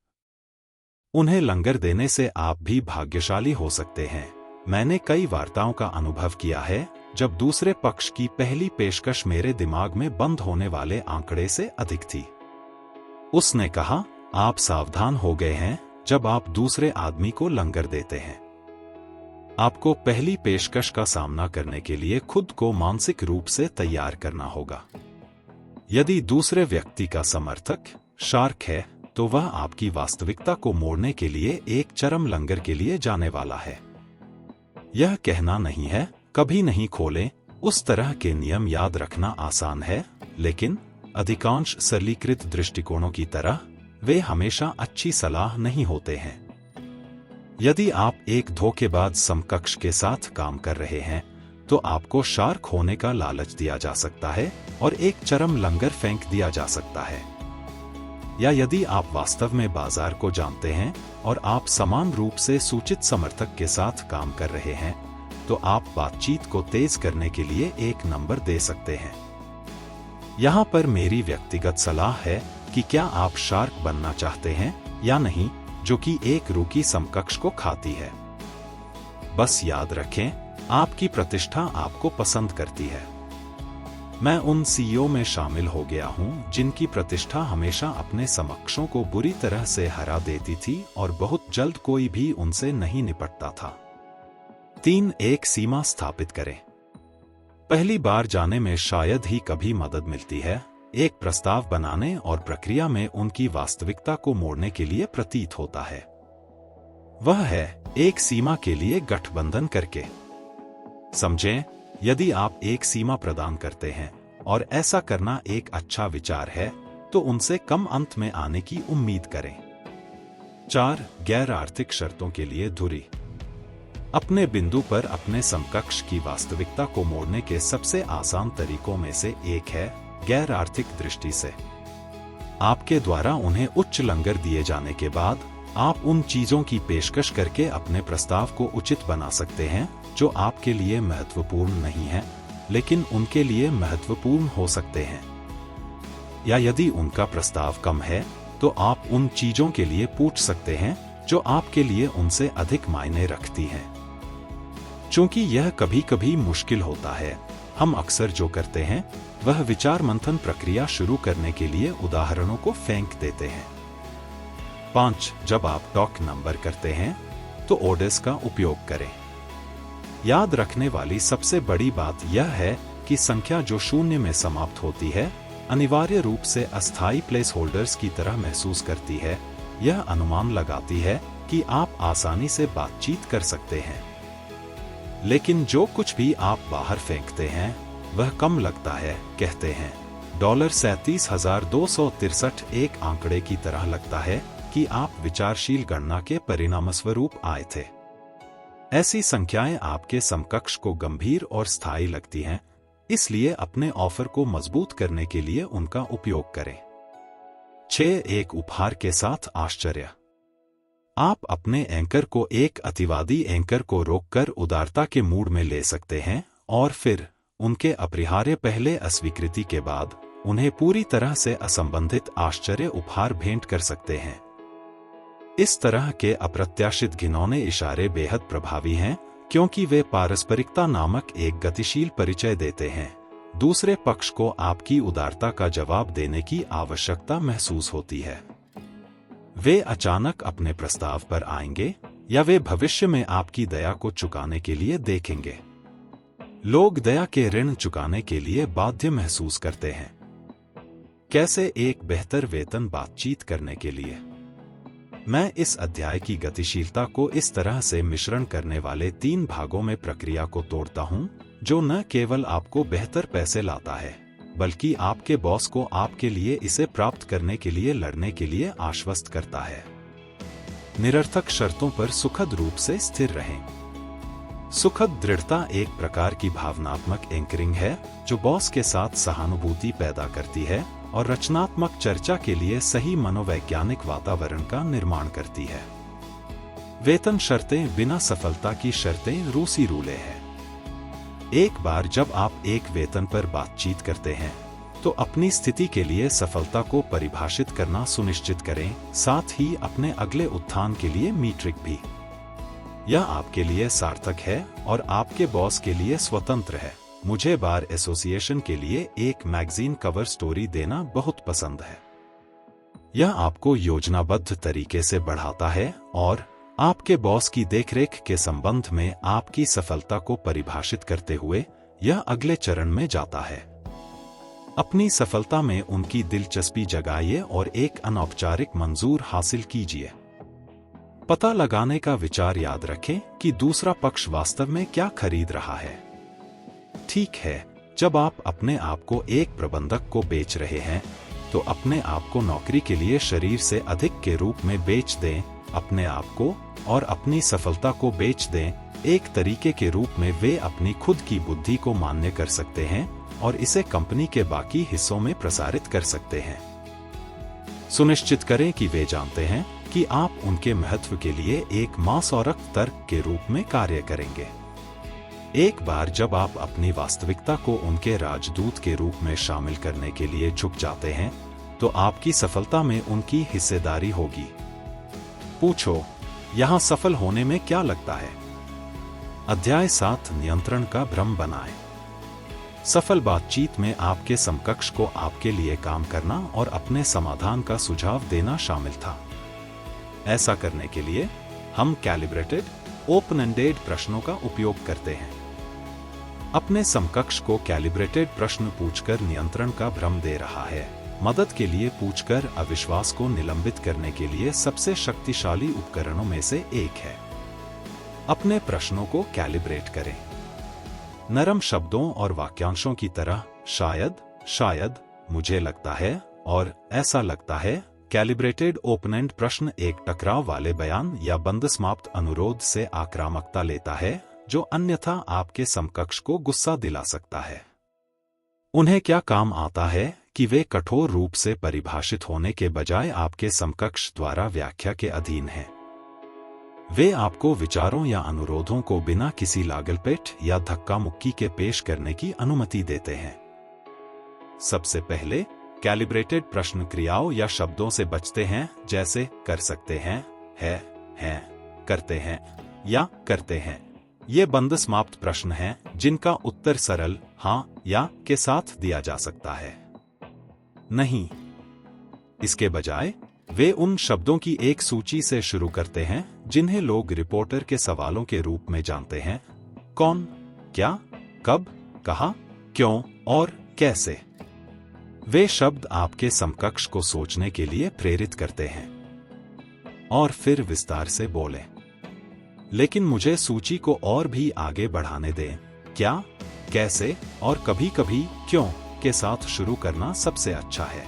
उन्हें लंगर देने से आप भी भाग्यशाली हो सकते हैं। मैंने कई वार्ताओं का अनुभव किया है जब दूसरे पक्ष की पहली पेशकश मेरे दिमाग में बंद होने वाले आंकड़े से अधिक थी। उसने कहा, आप सावधान हो गए हैं जब आप दूसरे आदमी को लंगर देते हैं। आपको पहली पेशकश का सामना करने के लिए खुद को मानसिक रूप से तैयार करना होगा। यदि दूसरे व्यक्ति का समर्थक शार्क है तो वह आपकी वास्तविकता को मोड़ने के लिए एक चरम लंगर के लिए जाने वाला है। यह कहना नहीं है, कभी नहीं खोलें, उस तरह के नियम याद रखना आसान है, लेकिन अधिकांश सरलीकृत दृष्टिकोणों की तरह वे हमेशा अच्छी सलाह नहीं होते हैं। यदि आप एक धोखेबाज समकक्ष के साथ काम कर रहे हैं तो आपको शार्क होने का लालच दिया जा सकता है और एक चरम लंगर फेंक दिया जा सकता है। या यदि आप वास्तव में बाजार को जानते हैं और आप समान रूप से सूचित समर्थक के साथ काम कर रहे हैं तो आप बातचीत को तेज करने के लिए एक नंबर दे सकते हैं। यहाँ पर मेरी व्यक्तिगत सलाह है कि क्या आप शार्क बनना चाहते हैं या नहीं, जो कि एक रूकी समकक्ष को खाती है। बस याद रखें, आपकी प्रतिष्ठा आपको पसंद करती है। मैं उन सीईओ में शामिल हो गया हूं जिनकी प्रतिष्ठा हमेशा अपने समकक्षों को बुरी तरह से हरा देती थी और बहुत जल्द कोई भी उनसे नहीं निपटता था। 3, एक सीमा स्थापित करें। पहली बार जाने में शायद ही कभी मदद मिलती है। एक प्रस्ताव बनाने और प्रक्रिया में उनकी वास्तविकता को मोड़ने के लिए प्रतीत होता है। वह है एक सीमा के लिए गठबंधन करके। समझें, यदि आप एक सीमा प्रदान करते हैं और ऐसा करना एक अच्छा विचार है तो उनसे कम अंत में आने की उम्मीद करें। 4, गैर आर्थिक शर्तों के लिए धुरी। अपने बिंदु पर अपने समकक्ष की वास्तविकता को मोड़ने के सबसे आसान तरीकों में से एक है गैर आर्थिक दृष्टि से। आपके द्वारा उन्हें उच्च लंगर दिए जाने के बाद आप उन चीजों की पेशकश करके अपने प्रस्ताव को उचित बना सकते हैं जो आपके लिए महत्वपूर्ण नहीं है लेकिन उनके लिए महत्वपूर्ण हो सकते हैं। या यदि उनका प्रस्ताव कम है तो आप उन चीजों के लिए पूछ सकते हैं जो आपके लिए उनसे अधिक मायने रखती हैं। चूंकि यह कभी कभी मुश्किल होता है, हम अक्सर जो करते हैं वह विचार मंथन प्रक्रिया शुरू करने के लिए उदाहरणों को फेंक देते हैं। 5, जब आप टॉक नंबर करते हैं तो ऑर्डर्स का उपयोग करें। याद रखने वाली सबसे बड़ी बात यह है कि संख्या जो शून्य में समाप्त होती है अनिवार्य रूप से अस्थायी प्लेस होल्डर्स की तरह महसूस करती है। यह अनुमान लगाती है कि आप आसानी से बातचीत कर सकते हैं, लेकिन जो कुछ भी आप बाहर फेंकते हैं वह कम लगता है। कहते हैं $37,263 एक आंकड़े की तरह लगता है कि आप विचारशील गणना के परिणामस्वरूप आए थे। ऐसी संख्याएं आपके समकक्ष को गंभीर और स्थायी लगती हैं, इसलिए अपने ऑफर को मजबूत करने के लिए उनका उपयोग करें। 6. एक उपहार के साथ आश्चर्य। आप अपने एंकर को एक अतिवादी एंकर को रोककर उदारता के मूड में ले सकते हैं और फिर उनके अपरिहार्य पहले अस्वीकृति के बाद उन्हें पूरी तरह से असंबंधित आश्चर्य उपहार भेंट कर सकते हैं। इस तरह के अप्रत्याशित घिनौने इशारे बेहद प्रभावी हैं, क्योंकि वे पारस्परिकता नामक एक गतिशील परिचय देते हैं। दूसरे पक्ष को आपकी उदारता का जवाब देने की आवश्यकता महसूस होती है। वे अचानक अपने प्रस्ताव पर आएंगे या वे भविष्य में आपकी दया को चुकाने के लिए देखेंगे। लोग दया के ऋण चुकाने के लिए बाध्य महसूस करते हैं। कैसे एक बेहतर वेतन बातचीत करने के लिए। मैं इस अध्याय की गतिशीलता को इस तरह से मिश्रण करने वाले 3 भागों में प्रक्रिया को तोड़ता हूं, जो न केवल आपको बेहतर पैसे लाता है, बल्कि आपके बॉस को आपके लिए इसे प्राप्त करने के लिए लड़ने के लिए आश्वस्त करता है। निरर्थक शर्तों पर सुखद रूप से स्थिर रहें। सुखद दृढ़ता एक प्रकार की भावनात्मक एंकरिंग है जो बॉस के साथ सहानुभूति पैदा करती है और रचनात्मक चर्चा के लिए सही मनोवैज्ञानिक वातावरण का निर्माण करती है। वेतन शर्तें बिना सफलता की शर्तें रूसी रूले हैं। एक बार जब आप एक वेतन पर बातचीत करते हैं, तो अपनी स्थिति के लिए सफलता को परिभाषित करना सुनिश्चित करें, साथ ही अपने अगले उत्थान के लिए मीट्रिक भी। यह आपके लिए सार्थक है और आपके बॉस के लिए स्वतंत्र है। मुझे बार एसोसिएशन के लिए एक मैगजीन कवर स्टोरी देना बहुत पसंद है। यह आपको योजनाबद्ध तरीके से बढ़ाता है और आपके बॉस की देखरेख के संबंध में आपकी सफलता को परिभाषित करते हुए यह अगले चरण में जाता है। अपनी सफलता में उनकी दिलचस्पी जगाइए और एक अनौपचारिक मंजूर हासिल कीजिए। पता लगाने का विचार याद रखें कि दूसरा पक्ष वास्तव में क्या खरीद रहा है। ठीक है, जब आप अपने आप को एक प्रबंधक को बेच रहे हैं, तो अपने आप को नौकरी के लिए शरीर से अधिक के रूप में बेच दें। अपने आप को और अपनी सफलता को बेच दें। एक तरीके के रूप में वे अपनी खुद की बुद्धि को मान्य कर सकते हैं और इसे कंपनी के बाकी हिस्सों में प्रसारित कर सकते हैं। सुनिश्चित करें कि वे जानते हैं कि आप उनके महत्व के लिए एक मांसौरक्त तर्क के रूप में कार्य करेंगे। एक बार जब आप अपनी वास्तविकता को उनके राजदूत के रूप में शामिल करने के लिए झुक जाते हैं, तो आपकी सफलता में उनकी हिस्सेदारी होगी। पूछो, यहां सफल होने में क्या लगता है? अध्याय 7 नियंत्रण का भ्रम बनाएं। सफल बातचीत में आपके समकक्ष को आपके लिए काम करना और अपने समाधान का सुझाव देना शामिल था। ऐसा करने के लिए हम कैलिब्रेटेड, ओपन एंडेड प्रश्नों का उपयोग करते हैं। अपने समकक्ष को कैलिब्रेटेड प्रश्न पूछकर नियंत्रण का भ्रम दे रहा है, मदद के लिए पूछकर अविश्वास को निलंबित करने के लिए सबसे शक्तिशाली उपकरणों में से एक है। अपने प्रश्नों को कैलिब्रेट करें। नरम शब्दों और वाक्यांशों की तरह शायद, मुझे लगता है और ऐसा लगता है। कैलिब्रेटेड ओपन एंड प्रश्न एक टकराव वाले बयान या बंद समाप्त अनुरोध से आक्रामकता लेता है, जो अन्यथा आपके समकक्ष को गुस्सा दिला सकता है। उन्हें क्या काम आता है कि वे कठोर रूप से परिभाषित होने के बजाय आपके समकक्ष द्वारा व्याख्या के अधीन हैं। वे आपको विचारों या अनुरोधों को बिना किसी लागलपेट या धक्का मुक्की के पेश करने की अनुमति देते हैं। सबसे पहले, कैलिब्रेटेड प्रश्न क्रियाओं या शब्दों से बचते हैं, जैसे कर सकते हैं, हैं, करते हैं या करते हैं। ये बंद समाप्त प्रश्न हैं जिनका उत्तर सरल हाँ या के साथ दिया जा सकता है। नहीं, इसके बजाय वे उन शब्दों की एक सूची से शुरू करते हैं जिन्हें लोग रिपोर्टर के सवालों के रूप में जानते हैं। कौन, क्या, कब, कहाँ, क्यों और कैसे। वे शब्द आपके समकक्ष को सोचने के लिए प्रेरित करते हैं। और फिर विस्तार से बोलें। लेकिन मुझे सूची को और भी आगे बढ़ाने दें। क्या, कैसे और कभी-कभी क्यों के साथ शुरू करना सबसे अच्छा है।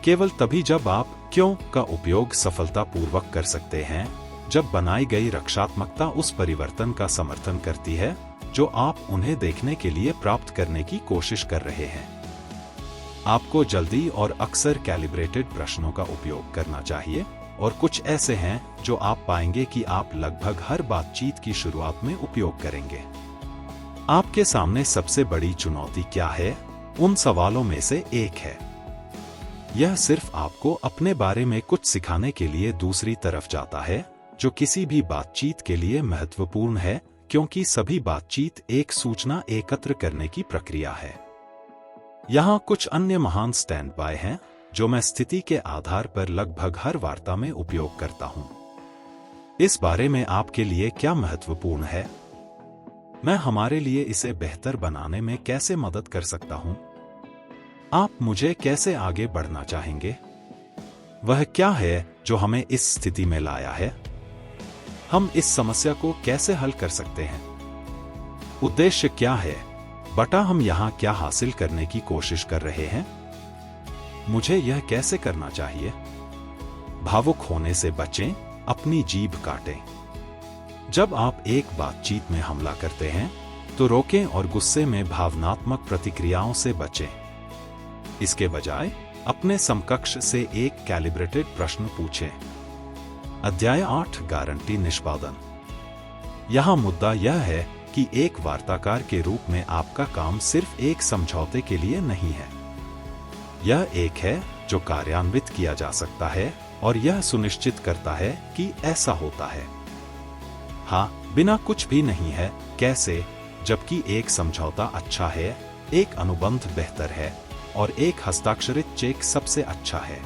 केवल तभी जब आप क्यों का उपयोग सफलतापूर्वक कर सकते हैं जब बनाई गई रक्षात्मकता उस परिवर्तन का समर्थन करती है जो आप उन्हें देखने के लिए प्राप्त करने की कोशिश कर रहे हैं। आपको जल्दी और अक्सर कैलिब्रेटेड प्रश्नों का उपयोग करना चाहिए, और कुछ ऐसे हैं जो आप पाएंगे कि आप लगभग हर बातचीत की शुरुआत में उपयोग करेंगे। आपके सामने सबसे बड़ी चुनौती क्या है? उन सवालों में से एक है। यह सिर्फ आपको अपने बारे में कुछ सिखाने के लिए दूसरी तरफ जाता है, जो किसी भी बातचीत के लिए महत्वपूर्ण है, क्योंकि सभी बातचीत एक सूचना एकत्र करने की प्रक्रिया है। यहाँ कुछ अन्य महान स्टैंड बाय हैं जो मैं स्थिति के आधार पर लगभग हर वार्ता में उपयोग करता हूँ। इस बारे में आपके लिए क्या महत्वपूर्ण है? मैं हमारे लिए इसे बेहतर बनाने में कैसे मदद कर सकता हूँ? आप मुझे कैसे आगे बढ़ना चाहेंगे? वह क्या है जो हमें इस स्थिति में लाया है? हम इस समस्या को कैसे हल कर सकते हैं? उद्देश्य क्या है? बटा हम यहाँ क्या हासिल करने की कोशिश कर रहे हैं? मुझे यह कैसे करना चाहिए? भावुक होने से बचें, अपनी जीभ काटें। जब आप एक बातचीत में हमला करते हैं तो रोकें और गुस्से में भावनात्मक प्रतिक्रियाओं से बचें। इसके बजाय अपने समकक्ष से एक कैलिब्रेटेड प्रश्न पूछें। अध्याय 8 गारंटी निष्पादन। यहाँ मुद्दा यह है कि एक वार्ताकार के रूप में आपका काम सिर्फ एक समझौते के लिए नहीं है। यह एक है जो कार्यान्वित किया जा सकता है, और यह सुनिश्चित करता है कि ऐसा होता है। हाँ, बिना कुछ भी नहीं है कैसे, जबकि एक समझौता अच्छा है, एक अनुबंध बेहतर है, और एक हस्ताक्षरित चेक सबसे अच्छा है।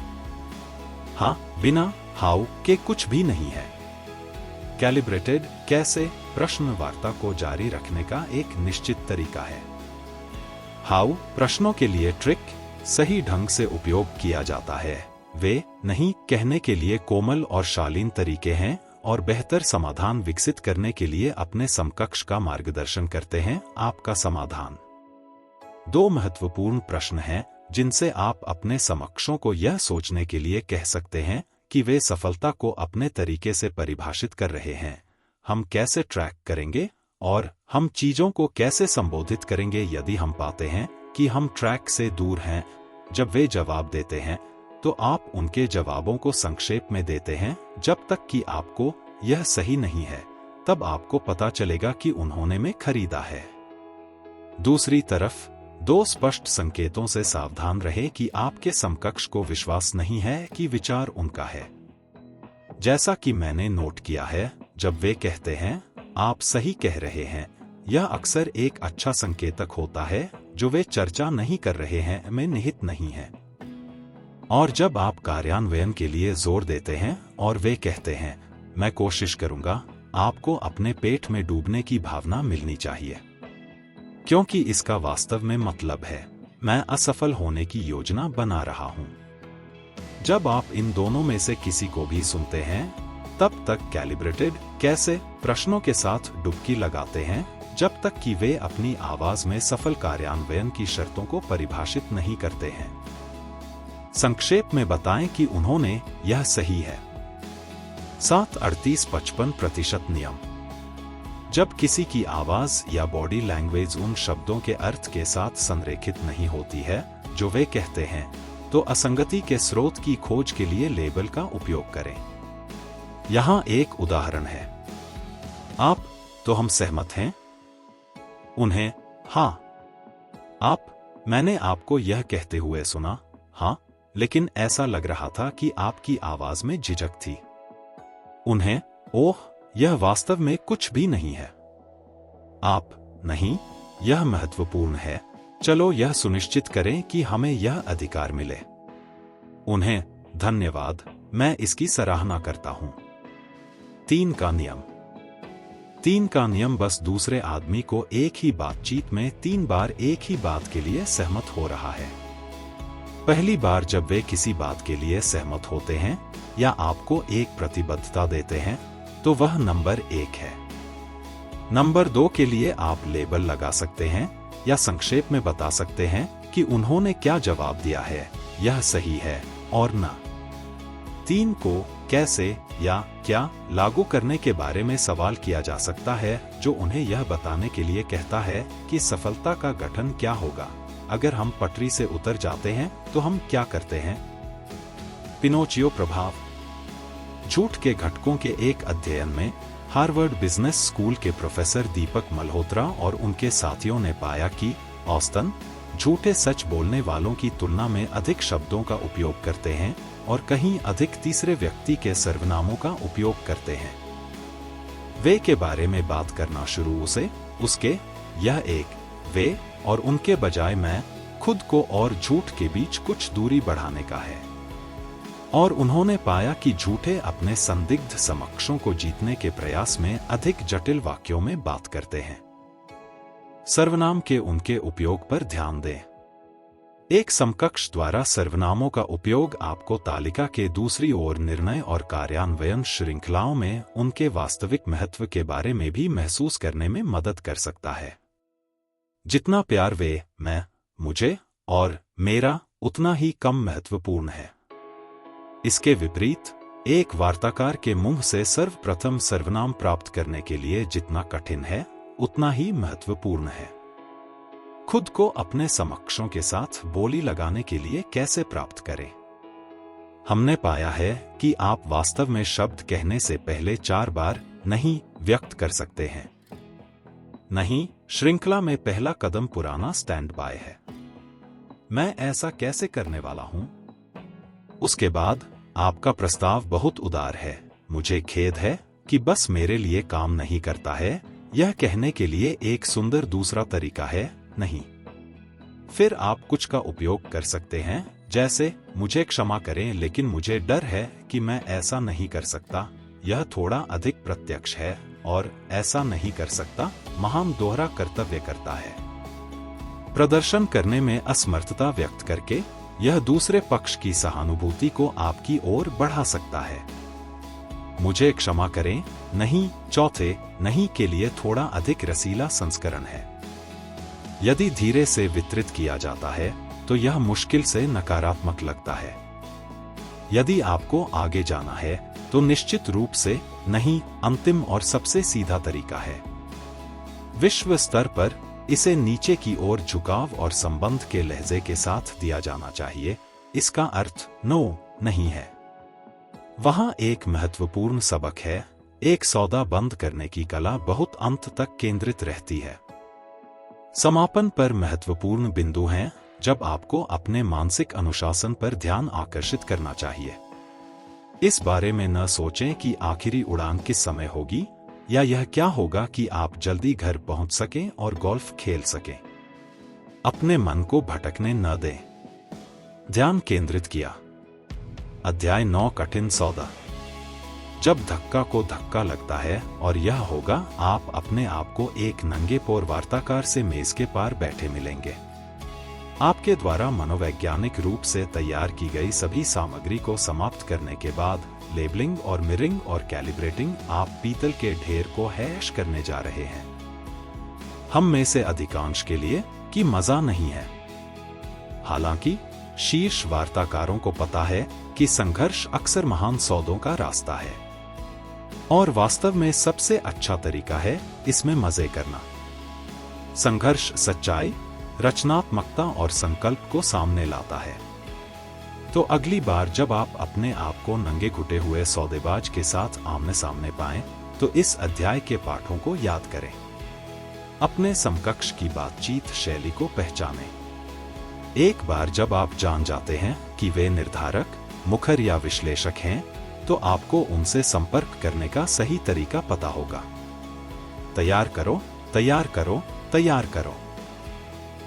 हाँ, बिना हाउ के कुछ भी नहीं है। कैलिब्रेटेड कैसे प्रश्न वार्ता को जारी रखने का एक निश्चित तरीका है। हाउ प्रश्नों के लिए ट्रिक सही ढंग से उपयोग किया जाता है। वे नहीं कहने के लिए कोमल और शालीन तरीके हैं, और बेहतर समाधान विकसित करने के लिए अपने समकक्ष का मार्गदर्शन करते हैं। आपका समाधान। दो महत्वपूर्ण प्रश्न हैं जिनसे आप अपने समकक्षों को यह सोचने के लिए कह सकते हैं कि वे सफलता को अपने तरीके से परिभाषित कर रहे हैं। हम कैसे ट्रैक करेंगे और हम चीजों को कैसे संबोधित करेंगे यदि हम पाते हैं कि हम ट्रैक से दूर हैं। जब वे जवाब देते हैं तो आप उनके जवाबों को संक्षेप में देते हैं जब तक कि आपको यह सही नहीं है, तब आपको पता चलेगा कि उन्होंने में खरीदा है। दूसरी तरफ, दो स्पष्ट संकेतों से सावधान रहे कि आपके समकक्ष को विश्वास नहीं है कि विचार उनका है। जैसा कि मैंने नोट किया है, जब वे कहते हैं आप सही कह रहे हैं, यह अक्सर एक अच्छा संकेतक होता है जो वे चर्चा नहीं कर रहे हैं में निहित नहीं है। और जब आप कार्यान्वयन के लिए जोर देते हैं और वे कहते हैं मैं कोशिश करूंगा, आपको अपने पेट में डूबने की भावना मिलनी चाहिए, क्योंकि इसका वास्तव में मतलब है मैं असफल होने की योजना बना रहा हूं। जब आप इन दोनों में से किसी को भी सुनते हैं, तब तक कैलिब्रेटेड कैसे प्रश्नों के साथ डुबकी लगाते हैं जब तक कि वे अपनी आवाज में सफल कार्यान्वयन की शर्तों को परिभाषित नहीं करते हैं। संक्षेप में बताएं कि उन्होंने यह सही है। 7-38-55% नियम। जब किसी की आवाज या बॉडी लैंग्वेज उन शब्दों के अर्थ के साथ संरेखित नहीं होती है जो वे कहते हैं, तो असंगति के स्रोत की खोज के लिए लेबल का उपयोग करें। यहां एक उदाहरण है। आप, तो हम सहमत हैं? उन्हें, हाँ। आप, मैंने आपको यह कहते हुए सुना, हाँ, लेकिन ऐसा लग रहा था कि आपकी आवाज में झिझक थी। उन्हें, ओह, यह वास्तव में कुछ भी नहीं है। आप, नहीं, यह महत्वपूर्ण है, चलो यह सुनिश्चित करें कि हमें यह अधिकार मिले। उन्हें, धन्यवाद, मैं इसकी सराहना करता हूं। 3 का नियम। 3 का नियम बस दूसरे आदमी को एक ही बातचीत में 3 बार एक ही बात के लिए सहमत हो रहा है। पहली बार जब वे किसी बात के लिए सहमत होते हैं या आपको एक प्रतिबद्धता देते हैं, तो वह नंबर 1 है। नंबर 2 के लिए आप लेबल लगा सकते हैं या संक्षेप में बता सकते हैं कि उन्होंने क्या जवाब दिया है, यह सही है और ना। 3 को कैसे या क्या लागू करने के बारे में सवाल किया जा सकता है, जो उन्हें यह बताने के लिए कहता है कि सफलता का गठन क्या होगा। अगर हम पटरी से उतर जाते हैं तो हम क्या करते हैं। पिनोचियो प्रभाव। झूठ के घटकों के एक अध्ययन में हार्वर्ड बिजनेस स्कूल के प्रोफेसर दीपक मल्होत्रा और उनके साथियों ने पाया कि औसतन झूठे सच बोलने वालों की तुलना में अधिक शब्दों का उपयोग करते हैं और कहीं अधिक तीसरे व्यक्ति के सर्वनामों का उपयोग करते हैं। वे के बारे में बात करना शुरू से उसके यह एक वे और उनके बजाय मैं खुद को और झूठ के बीच कुछ दूरी बढ़ाने का है। और उन्होंने पाया कि झूठे अपने संदिग्ध समकक्षों को जीतने के प्रयास में अधिक जटिल वाक्यों में बात करते हैं। सर्वनाम के उनके उपयोग पर ध्यान दें। एक समकक्ष द्वारा सर्वनामों का उपयोग आपको तालिका के दूसरी ओर निर्णय और कार्यान्वयन श्रृंखलाओं में उनके वास्तविक महत्व के बारे में भी महसूस करने में मदद कर सकता है। जितना प्यार वे, मैं, मुझे और मेरा उतना ही कम महत्वपूर्ण है। इसके विपरीत, एक वार्ताकार के मुंह से सर्वप्रथम सर्वनाम प्राप्त करने के लिए जितना कठिन है, उतना ही महत्वपूर्ण है। खुद को अपने समकक्षों के साथ बोली लगाने के लिए कैसे प्राप्त करें। हमने पाया है कि आप वास्तव में शब्द कहने से पहले 4 बार नहीं व्यक्त कर सकते हैं। नहीं श्रृंखला में पहला कदम पुराना स्टैंड बाय है। मैं ऐसा कैसे करने वाला हूं। उसके बाद आपका प्रस्ताव बहुत उदार है। मुझे खेद है कि बस मेरे लिए काम नहीं करता है। यह कहने के लिए एक सुंदर दूसरा तरीका है, नहीं। फिर आप कुछ का उपयोग कर सकते हैं, जैसे मुझे क्षमा करें लेकिन मुझे डर है कि मैं ऐसा नहीं कर सकता। यह थोड़ा अधिक प्रत्यक्ष है और ऐसा नहीं कर सकता महान दोहरा कर्तव्य करता है। प्रदर्शन करने में असमर्थता व्यक्त करके यह दूसरे पक्ष की सहानुभूति को आपकी ओर बढ़ा सकता है। मुझे क्षमा करें नहीं चौथे नहीं के लिए थोड़ा अधिक रसीला संस्करण है। यदि धीरे से वितरित किया जाता है तो यह मुश्किल से नकारात्मक लगता है। यदि आपको आगे जाना है तो निश्चित रूप से नहीं अंतिम और सबसे सीधा तरीका है। विश्व स्तर पर इसे नीचे की ओर झुकाव और संबंध के लहजे के साथ दिया जाना चाहिए। इसका अर्थ नो नहीं है। वहां एक महत्वपूर्ण सबक है। एक सौदा बंद करने की कला बहुत अंत तक केंद्रित रहती है। समापन पर महत्वपूर्ण बिंदु हैं जब आपको अपने मानसिक अनुशासन पर ध्यान आकर्षित करना चाहिए। इस बारे में न सोचें कि आखिरी उड़ान किस समय होगी या यह क्या होगा कि आप जल्दी घर पहुंच सकें और गोल्फ खेल सकें। अपने मन को भटकने न दें। ध्यान केंद्रित किया। अध्याय 9 कठिन सौदा। जब धक्का को धक्का लगता है और यह होगा, आप अपने आप को एक नंगे पैर वार्ताकार से मेज के पार बैठे मिलेंगे। आपके द्वारा मनोवैज्ञानिक रूप से तैयार की गई सभी सामग्री को समाप्त करने के बाद लेबलिंग और मिररिंग और कैलिब्रेटिंग आप पीतल के ढेर को हैश करने जा रहे हैं। हम में से अधिकांश के लिए कि मजा नहीं है। हालांकि शीर्ष वार्ताकारों को पता है कि संघर्ष अक्सर महान सौदों का रास्ता है और वास्तव में सबसे अच्छा तरीका है इसमें मजे करना। संघर्ष सच्चाई, रचनात्मकता और संकल्प को सामने लाता है। तो अगली बार जब आप अपने आप को नंगे घुटे हुए सौदेबाज के साथ आमने सामने पाएं, तो इस अध्याय के पाठों को याद करें। अपने समकक्ष की बातचीत शैली को पहचानें। एक बार जब आप जान जाते हैं कि वे निर्धारक, मुखर या विश्लेषक हैं, तो आपको उनसे संपर्क करने का सही तरीका पता होगा। तैयार करो, तैयार करो, तैयार करो।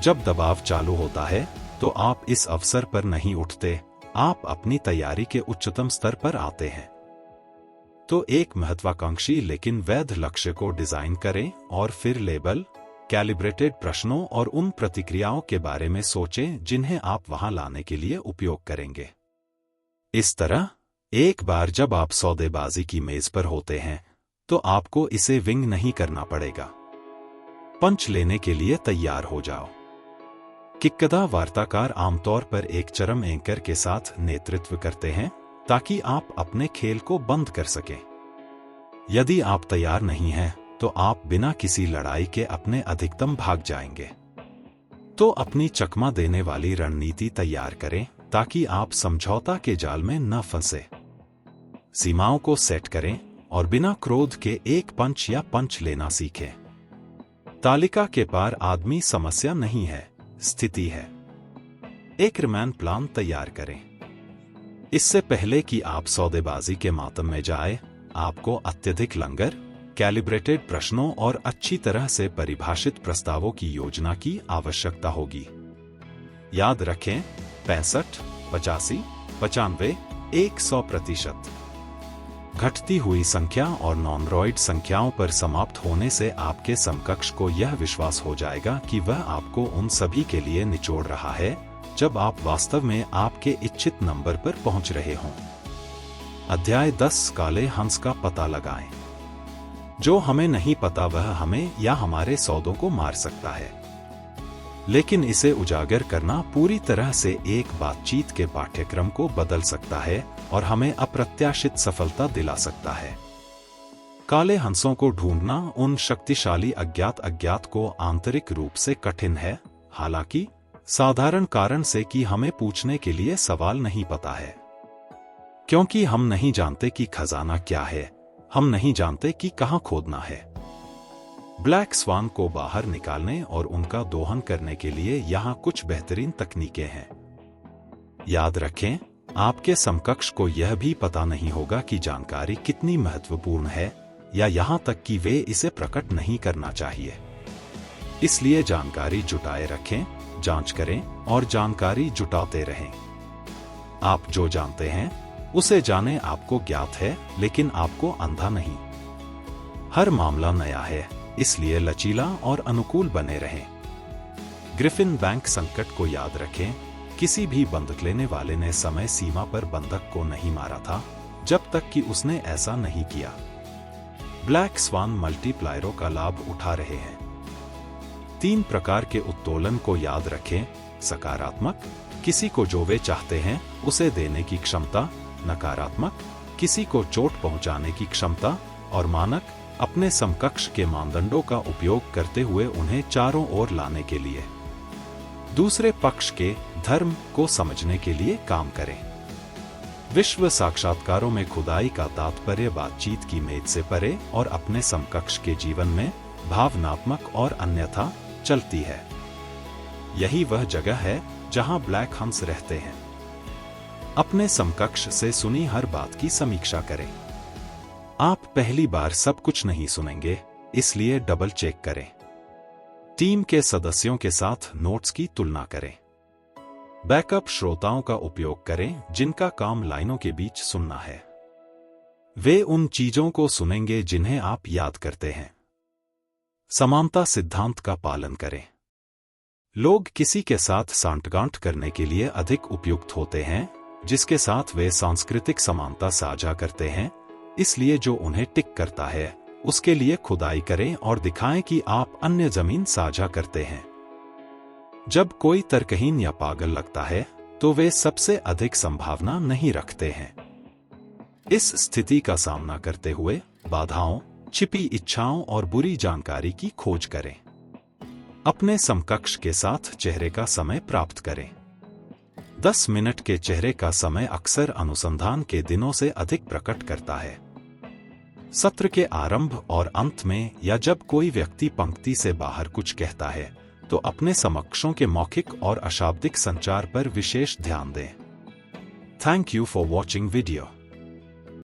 जब दबाव चालू होता है तो आप इस अवसर पर नहीं उठते, आप अपनी तैयारी के उच्चतम स्तर पर आते हैं। तो एक महत्वाकांक्षी लेकिन वैध लक्ष्य को डिजाइन करें और फिर लेबल, कैलिब्रेटेड प्रश्नों और उन प्रतिक्रियाओं के बारे में सोचें जिन्हें आप वहां लाने के लिए उपयोग करेंगे। इस तरह एक बार जब आप सौदेबाजी की मेज पर होते हैं तो आपको इसे विंग नहीं करना पड़ेगा। पंच लेने के लिए तैयार हो जाओ। किक्कदा वार्ताकार आमतौर पर एक चरम एंकर के साथ नेतृत्व करते हैं ताकि आप अपने खेल को बंद कर सकें। यदि आप तैयार नहीं हैं, तो आप बिना किसी लड़ाई के अपने अधिकतम भाग जाएंगे। तो अपनी चकमा देने वाली रणनीति तैयार करें ताकि आप समझौता के जाल में न फंसे। सीमाओं को सेट करें और बिना क्रोध के एक पंच या पंच लेना सीखें। तालिका के पार आदमी समस्या नहीं है, स्थिति है। एक रिमैन प्लान तैयार करें। इससे पहले कि आप सौदेबाजी के मातम में जाए, आपको अत्यधिक लंगर, कैलिब्रेटेड प्रश्नों और अच्छी तरह से परिभाषित प्रस्तावों की योजना की आवश्यकता होगी। याद रखें, 65, 85, 95, 100%। घटती हुई संख्या और नॉनरॉइड संख्याओं पर समाप्त होने से आपके समकक्ष को यह विश्वास हो जाएगा कि वह आपको उन सभी के लिए निचोड़ रहा है जब आप वास्तव में आपके इच्छित नंबर पर पहुंच रहे हों। अध्याय 10 काले हंस का पता लगाएं। जो हमें नहीं पता वह हमें या हमारे सौदों को मार सकता है, लेकिन इसे उजागर करना पूरी तरह से एक बातचीत के पाठ्यक्रम को बदल सकता है और हमें अप्रत्याशित सफलता दिला सकता है। काले हंसों को ढूंढना उन शक्तिशाली अज्ञात को आंतरिक रूप से कठिन है, हालांकि साधारण कारण से कि हमें पूछने के लिए सवाल नहीं पता है। क्योंकि हम नहीं जानते कि खजाना क्या है, हम नहीं जानते कि कहां खोदना है। ब्लैक स्वान को बाहर निकालने और उनका दोहन करने के लिए यहां कुछ बेहतरीन तकनीकें हैं। याद रखें, आपके समकक्ष को यह भी पता नहीं होगा कि जानकारी कितनी महत्वपूर्ण है, या यहां तक कि वे इसे प्रकट नहीं करना चाहिए। इसलिए जानकारी जुटाए रखें, जांच करें और जानकारी जुटाते रहें। आप जो जानते हैं उसे जाने। आपको ज्ञात है, लेकिन आपको अंधा नहीं। हर मामला नया है, इसलिए लचीला और अनुकूल बने रहें। ग्रिफिन बैंक संकट को याद रखें, किसी भी बंधक लेने वाले ने समय सीमा पर बंधक को नहीं मारा था जब तक कि उसने ऐसा नहीं किया। ब्लैक स्वान मल्टीप्लायरों का लाभ उठा रहे हैं। 3 प्रकार के उत्तोलन को याद रखें। सकारात्मक, किसी को जो वे चाहते हैं उसे देने की क्षमता। नकारात्मक, किसी को चोट पहुंचाने की क्षमता। और मानक, अपने समकक्ष के मानदंडों का उपयोग करते हुए उन्हें चारों ओर लाने के लिए। दूसरे पक्ष के धर्म को समझने के लिए काम करें। विश्व साक्षात्कारों में खुदाई का तात्पर्य बातचीत की मेज से परे और अपने समकक्ष के जीवन में भावनात्मक और अन्यथा चलती है। यही वह जगह है जहां ब्लैक हंस रहते हैं। अपने समकक्ष से सुनी हर बात की समीक्षा करें। आप पहली बार सब कुछ नहीं सुनेंगे, इसलिए डबल चेक करें। टीम के सदस्यों के साथ नोट्स की तुलना करें। बैकअप श्रोताओं का उपयोग करें जिनका काम लाइनों के बीच सुनना है। वे उन चीजों को सुनेंगे जिन्हें आप याद करते हैं। समानता सिद्धांत का पालन करें। लोग किसी के साथ सांठगांठ करने के लिए अधिक उपयुक्त होते हैं जिसके साथ वे सांस्कृतिक समानता साझा करते हैं, इसलिए जो उन्हें टिक करता है उसके लिए खुदाई करें और दिखाएं कि आप अन्य जमीन साझा करते हैं। जब कोई तर्कहीन या पागल लगता है तो वे सबसे अधिक संभावना नहीं रखते हैं। इस स्थिति का सामना करते हुए बाधाओं, छिपी इच्छाओं और बुरी जानकारी की खोज करें। अपने समकक्ष के साथ चेहरे का समय प्राप्त करें। 10 मिनट के चेहरे का समय अक्सर अनुसंधान के दिनों से अधिक प्रकट करता है। सत्र के आरंभ और अंत में या जब कोई व्यक्ति पंक्ति से बाहर कुछ कहता है तो अपने समकक्षों के मौखिक और अशाब्दिक संचार पर विशेष ध्यान दें। Thank you for watching video.